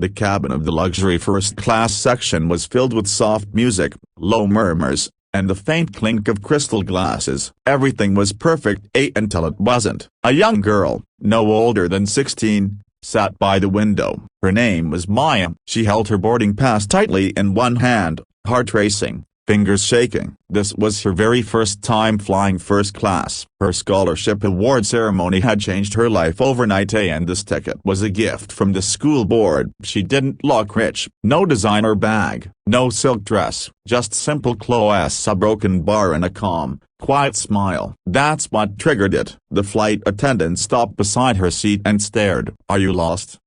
The cabin of the luxury first-class section was filled with soft music, low murmurs, and the faint clink of crystal glasses. Everything was perfect until it wasn't. A young girl, no older than 16, sat by the window. Her name was Maya. She held her boarding pass tightly in one hand, heart racing, fingers shaking. This was her very first time flying first class. Her scholarship award ceremony had changed her life overnight, and this ticket was a gift from the school board. She didn't look rich, no designer bag, no silk dress, just simple clothes, a broken bar and a calm, quiet smile. That's what triggered it. The flight attendant stopped beside her seat and stared. "Are you lost?"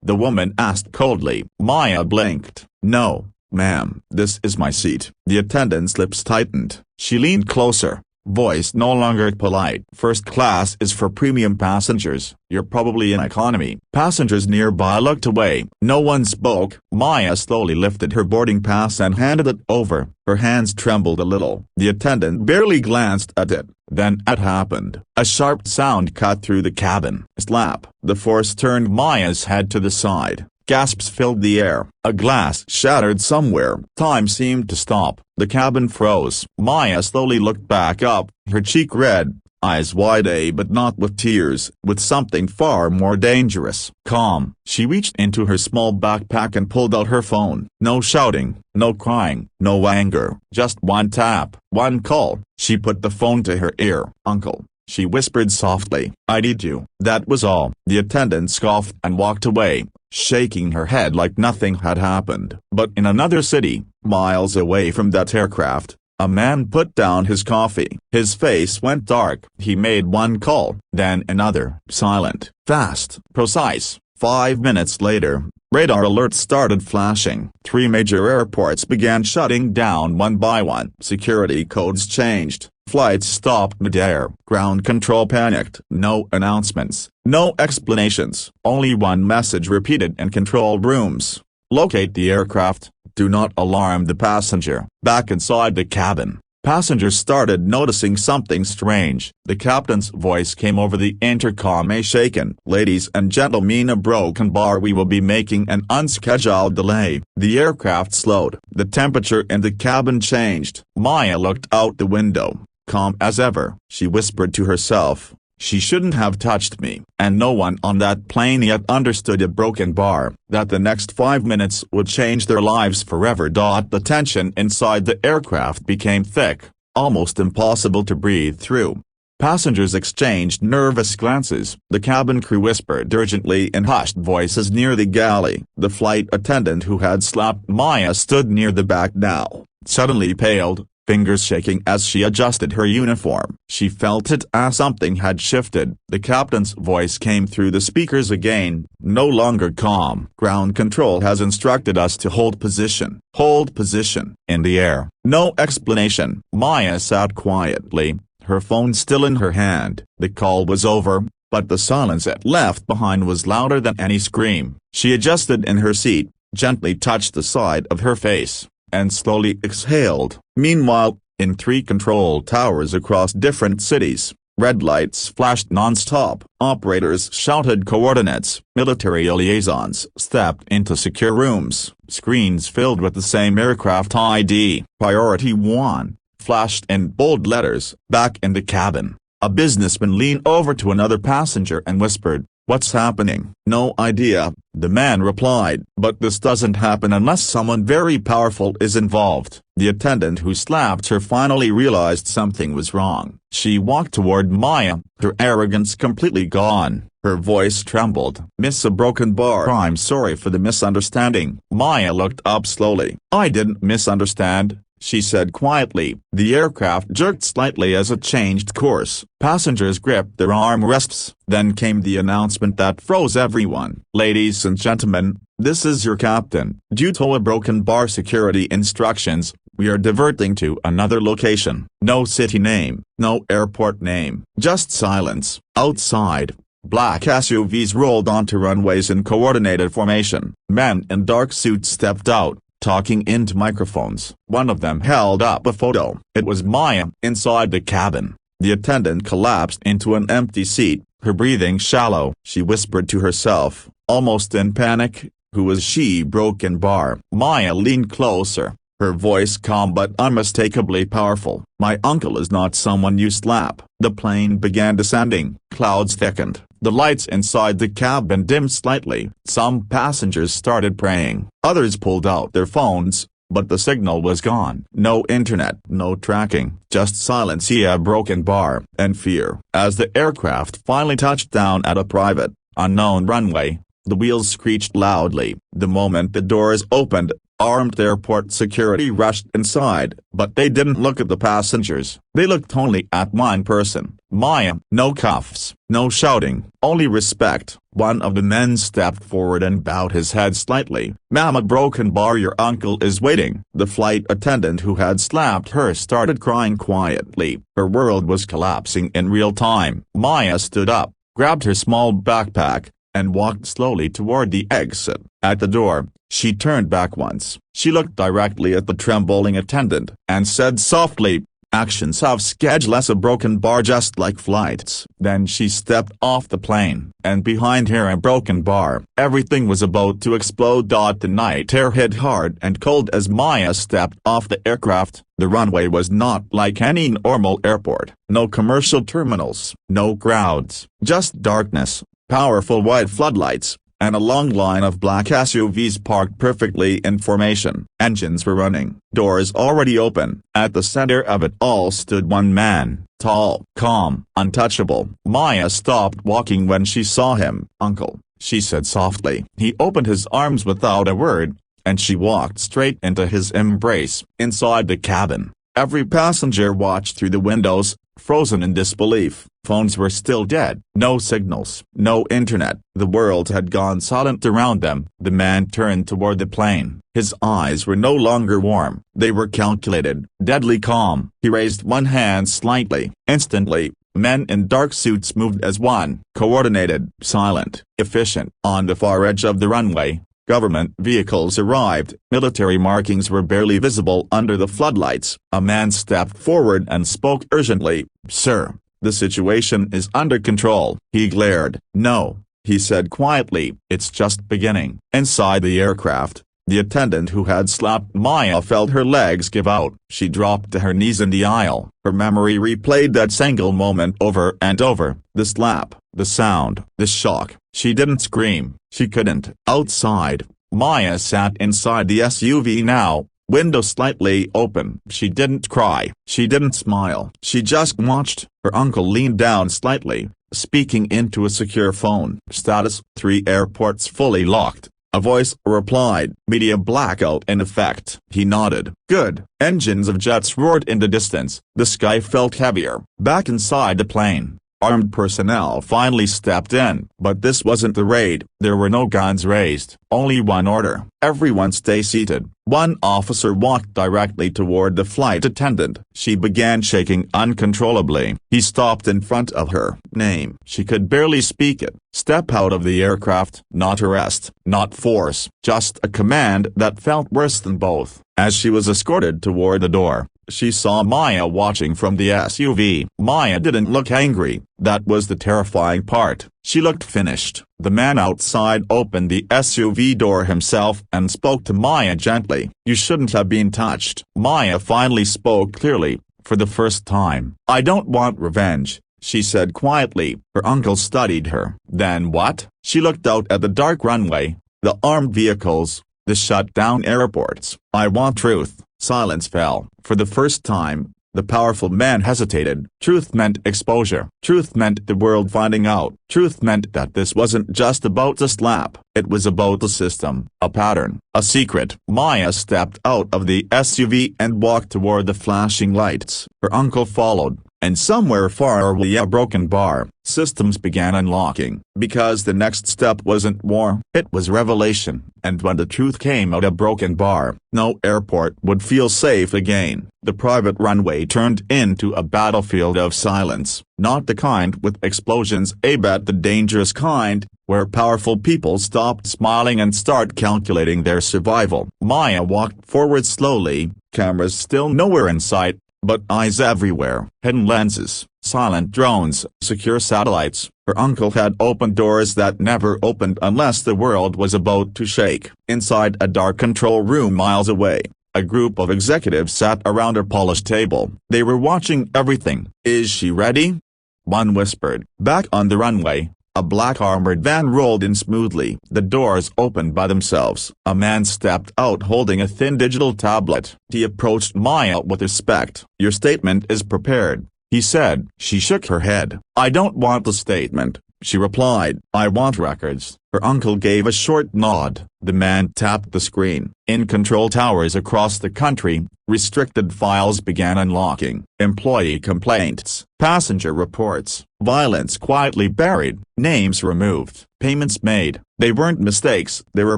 the woman asked coldly. Maya blinked. "No, ma'am, this is my seat." The attendant's lips tightened. She leaned closer, voice no longer polite. "First class is for premium passengers. You're probably in economy." Passengers nearby looked away. No one spoke. Maya slowly lifted her boarding pass and handed it over. Her hands trembled a little. The attendant barely glanced at it. Then it happened. A sharp sound cut through the cabin. Slap. The force turned Maya's head to the side. Gasps filled the air. A glass shattered somewhere. Time seemed to stop. The cabin froze. Maya slowly looked back up, her cheek red, eyes wide but not with tears, with something far more dangerous. Calm. She reached into her small backpack and pulled out her phone. No shouting, no crying, no anger, just one tap, one call. She put the phone to her ear. "Uncle," she whispered softly. "I need you." That was all. The attendant scoffed and walked away, shaking her head like nothing had happened. But in another city, miles away from that aircraft, a man put down his coffee. His face went dark. He made one call, then another. Silent, fast, precise. 5 minutes later, radar alerts started flashing. 3 major airports began shutting down one by one. Security codes changed. Flights stopped mid-air. Ground control panicked. No announcements, no explanations. Only one message repeated in control rooms. "Locate the aircraft. Do not alarm the passenger." Back inside the cabin, passengers started noticing something strange. The captain's voice came over the intercom, shaken. "Ladies and gentlemen, a broken bar. We will be making an unscheduled delay." The aircraft slowed. The temperature in the cabin changed. Maya looked out the window. Calm as ever, she whispered to herself, "She shouldn't have touched me." And no one on that plane yet understood a broken bar, that the next 5 minutes would change their lives forever. The tension inside the aircraft became thick, almost impossible to breathe through. Passengers exchanged nervous glances. The cabin crew whispered urgently in hushed voices near the galley. The flight attendant who had slapped Maya stood near the back now, suddenly paled, fingers shaking as she adjusted her uniform. She felt it as something had shifted. The captain's voice came through the speakers again, no longer calm. "Ground control has instructed us to hold position." Hold position. In the air. No explanation. Maya sat quietly, her phone still in her hand. The call was over, but the silence it left behind was louder than any scream. She adjusted in her seat, gently touched the side of her face, and slowly exhaled. Meanwhile, in 3 control towers across different cities, red lights flashed non-stop. Operators shouted coordinates. Military liaisons stepped into secure rooms. Screens filled with the same aircraft ID. "Priority 1, flashed in bold letters. Back in the cabin, a businessman leaned over to another passenger and whispered, "What's happening?" "No idea," the man replied. "But this doesn't happen unless someone very powerful is involved." The attendant who slapped her finally realized something was wrong. She walked toward Maya, her arrogance completely gone. Her voice trembled. "Miss, a broken bar." "I'm sorry for the misunderstanding." Maya looked up slowly. "I didn't misunderstand," she said quietly. The aircraft jerked slightly as it changed course. Passengers gripped their armrests. Then came the announcement that froze everyone. "Ladies and gentlemen, this is your captain. Due to a broken bar security instructions, we are diverting to another location." No city name, no airport name, just silence. Outside, black SUVs rolled onto runways in coordinated formation. Men in dark suits stepped out, talking into microphones. One of them held up a photo. It was Maya. Inside the cabin, the attendant collapsed into an empty seat, her breathing shallow. She whispered to herself, almost in panic, Who is she? Broken bar. Maya leaned closer, her voice calm but unmistakably powerful. My uncle is not someone you slap. The plane began descending. Clouds thickened. The lights inside the cabin dimmed slightly. Some passengers started praying. Others pulled out their phones, but the signal was gone. No internet, no tracking, just silence, a broken bar, and fear. As the aircraft finally touched down at a private, unknown runway, the wheels screeched loudly. The moment the doors opened, armed airport security rushed inside, but they didn't look at the passengers. They looked only at one person, Maya. No cuffs, no shouting, only respect. One of the men stepped forward and bowed his head slightly. "Mama, broken bar, your uncle is waiting." The flight attendant who had slapped her started crying quietly. Her world was collapsing in real time. Maya stood up, grabbed her small backpack, and walked slowly toward the exit. At the door, she turned back once. She looked directly at the trembling attendant, and said softly, "Actions have schedule as a broken bar just like flights." Then she stepped off the plane, and behind her a broken bar. Everything was about to explode. The night air hit hard and cold as Maya stepped off the aircraft. The runway was not like any normal airport. No commercial terminals, no crowds, just darkness, powerful white floodlights, and a long line of black SUVs parked perfectly in formation. Engines were running, doors already open. At the center of it all stood one man, tall, calm, untouchable. Maya stopped walking when she saw him. "Uncle," she said softly. He opened his arms without a word, and she walked straight into his embrace. Inside the cabin, every passenger watched through the windows, frozen in disbelief. Phones were still dead. No signals, no internet. The world had gone silent around them. The man turned toward the plane. His eyes were no longer warm. They were calculated, deadly calm. He raised one hand slightly. Instantly, men in dark suits moved as one. Coordinated, silent, efficient. On the far edge of the runway, government vehicles arrived. Military markings were barely visible under the floodlights. A man stepped forward and spoke urgently. "Sir, the situation is under control." He glared. "No," he said quietly, "it's just beginning." Inside the aircraft, the attendant who had slapped Maya felt her legs give out. She dropped to her knees in the aisle. Her memory replayed that single moment over and over. The slap, the sound, the shock. She didn't scream. She couldn't. Outside, Maya sat inside the SUV now, window slightly open. She didn't cry. She didn't smile. She just watched. Her uncle leaned down slightly, speaking into a secure phone. "Status 3 airports fully locked." A voice replied. "Media blackout in effect." He nodded. "Good." Engines of jets roared in the distance. The sky felt heavier. Back inside the plane, armed personnel finally stepped in. But this wasn't a raid. There were no guns raised. Only one order. Everyone stay seated. One officer walked directly toward the flight attendant. She began shaking uncontrollably. He stopped in front of her. "Name." She could barely speak it. "Step out of the aircraft." Not arrest, not force, just a command that felt worse than both. As she was escorted toward the door, she saw Maya watching from the SUV. Maya didn't look angry. That was the terrifying part. She looked finished. The man outside opened the SUV door himself and spoke to Maya gently. "You shouldn't have been touched." Maya finally spoke clearly, for the first time. "I don't want revenge," she said quietly. Her uncle studied her. "Then what?" She looked out at the dark runway, the armed vehicles, the shut-down airports. "I want truth." Silence fell. For the first time, the powerful man hesitated. Truth meant exposure. Truth meant the world finding out. Truth meant that this wasn't just about the slap. It was about the system, a pattern, a secret. Maya stepped out of the SUV and walked toward the flashing lights. Her uncle followed, and somewhere far away a broken bar. Systems began unlocking. Because the next step wasn't war, it was revelation. And when the truth came out, a broken bar, no airport would feel safe again. The private runway turned into a battlefield of silence. Not the kind with explosions, but the dangerous kind, where powerful people stopped smiling and start calculating their survival. Maya walked forward slowly, cameras still nowhere in sight, but eyes everywhere. Hidden lenses, silent drones, secure satellites. Her uncle had opened doors that never opened unless the world was about to shake. Inside a dark control room miles away, a group of executives sat around a polished table. They were watching everything. "Is she ready?" one whispered. Back on the runway, a black armored van rolled in smoothly. The doors opened by themselves. A man stepped out holding a thin digital tablet. He approached Maya with respect. "Your statement is prepared," he said. She shook her head. "I don't want a statement," she replied. "I want records." Her uncle gave a short nod. The man tapped the screen. In control towers across the country, restricted files began unlocking. Employee complaints, passenger reports, violence quietly buried, names removed, payments made. They weren't mistakes, they were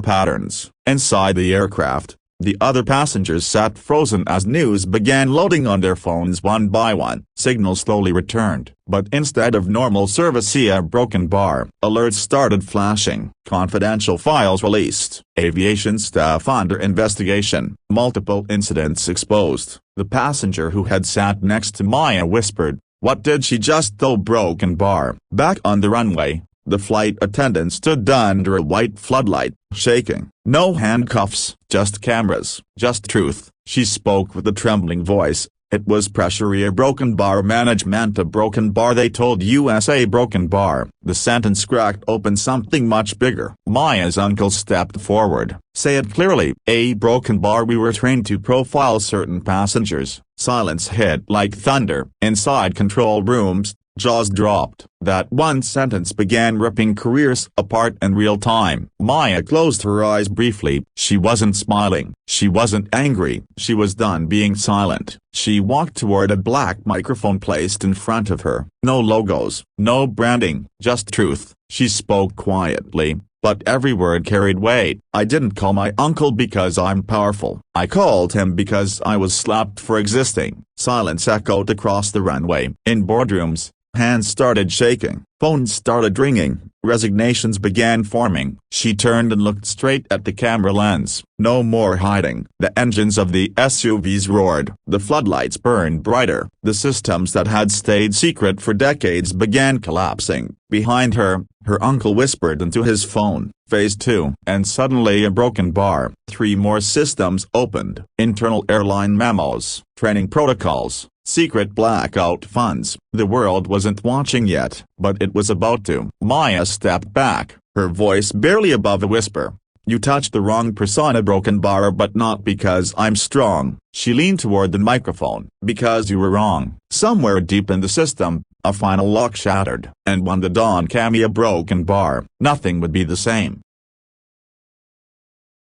patterns. Inside the aircraft, the other passengers sat frozen as news began loading on their phones one by one. Signals slowly returned, but instead of normal service via broken bar, alerts started flashing. Confidential files released. Aviation staff under investigation. Multiple incidents exposed. The passenger who had sat next to Maya whispered, "What did she just do?" Broken bar. Back on the runway, the flight attendant stood under a white floodlight, shaking. "No handcuffs, just cameras, just truth," she spoke with a trembling voice. It was pressure. A broken bar management. A broken bar. They told USA broken bar. The sentence cracked open something much bigger. Maya's uncle stepped forward. "Say it clearly." "A broken bar. We were trained to profile certain passengers." Silence hit like thunder. Inside control rooms, jaws dropped. That one sentence began ripping careers apart in real time. Maya closed her eyes briefly. She wasn't smiling. She wasn't angry. She was done being silent. She walked toward a black microphone placed in front of her. No logos, no branding, just truth. She spoke quietly, but every word carried weight. "I didn't call my uncle because I'm powerful. I called him because I was slapped for existing." Silence echoed across the runway. In boardrooms, hands started shaking, phones started ringing, resignations began forming. She turned and looked straight at the camera lens. No more hiding. The engines of the SUVs roared. The floodlights burned brighter. The systems that had stayed secret for decades began collapsing. Behind her, her uncle whispered into his phone, "Phase 2. And suddenly a broken bar. 3 more systems opened. Internal airline memos, training protocols, secret blackout funds. The world wasn't watching yet, but it was about to. Maya stepped back, her voice barely above a whisper. "You touched the wrong persona. Broken bar, but not because I'm strong." She leaned toward the microphone. "Because you were wrong." Somewhere deep in the system, a final lock shattered. And when the dawn came, a broken bar, nothing would be the same.